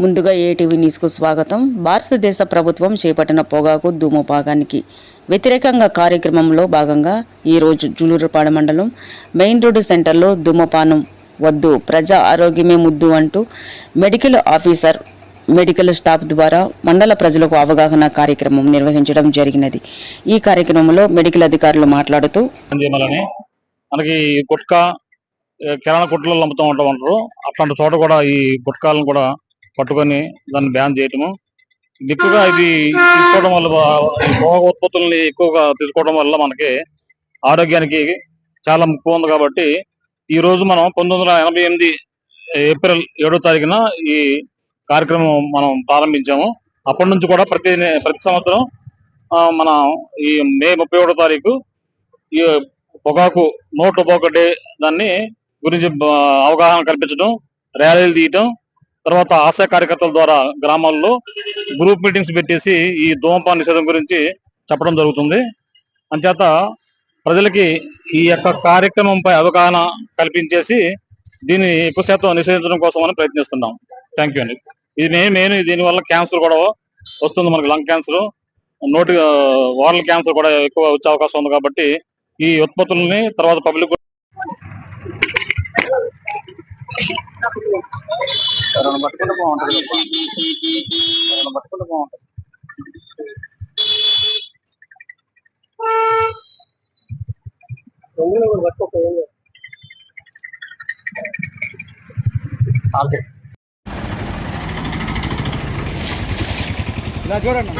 ముందుగా ఏటీవీ న్యూస్కు స్వాగతం. భారతదేశ ప్రభుత్వం చేపట్టిన పొగాకు ధూమపానానికి వ్యతిరేకంగా కార్యక్రమంలో భాగంగా ఈరోజు జూలూరుపాడు మండలం మెయిన్ రోడ్డు సెంటర్లో ధూమపానం వద్దు, ప్రజా ఆరోగ్యమే ముద్దు అంటూ మెడికల్ ఆఫీసర్, మెడికల్ స్టాఫ్ ద్వారా మండల ప్రజలకు అవగాహన కార్యక్రమం నిర్వహించడం జరిగినది. ఈ కార్యక్రమంలో మెడికల్ అధికారులు మాట్లాడుతూ, మనకి గుట్కా కిరాణా కొట్టులలో అమ్ముతూ ఉంటారు, అట్లాంటి చోట కూడా ఈ గుట్కాలను కూడా పట్టుకొని దాన్ని బ్యాన్ చేయటము. ఎక్కువగా ఇది తీసుకోవడం వల్ల, పొగాకు ఉత్పత్తుల్ని ఎక్కువగా తీసుకోవడం వల్ల మనకి ఆరోగ్యానికి చాలా ముఖ్యం ఉంది. కాబట్టి ఈ రోజు మనం 1988 ఏప్రిల్ 7వ తారీఖున ఈ కార్యక్రమం మనం ప్రారంభించాము. అప్పటి నుంచి కూడా ప్రతి సంవత్సరం మన ఈ మే 31వ తారీఖు ఈ పొగాకు నో టొబాకో డే దాన్ని గురించి అవగాహన కల్పించడం, ర్యాలీలు తీయటం, తర్వాత ఆశా కార్యకర్తల ద్వారా గ్రామాల్లో గ్రూప్ మీటింగ్స్ పెట్టేసి ఈ ధూమపాన నిషేధం గురించి చెప్పడం జరుగుతుంది. అంచేత ప్రజలకి ఈ యొక్క కార్యక్రమంపై అవగాహన కల్పించేసి దీన్ని ఎక్కువ శాతం నిషేధించడం కోసం ప్రయత్నిస్తున్నాం. థ్యాంక్ యూ అండి. ఇది మెయిన్ దీనివల్ల క్యాన్సర్ కూడా వస్తుంది, మనకి లంగ్ క్యాన్సర్, ఓరల్ క్యాన్సర్ కూడా ఎక్కువ వచ్చే అవకాశం ఉంది. కాబట్టి ఈ ఉత్పత్తులని తర్వాత పబ్లిక్ పట్టుకుంటే బాగుంటుంది. ఇలా చూడండి.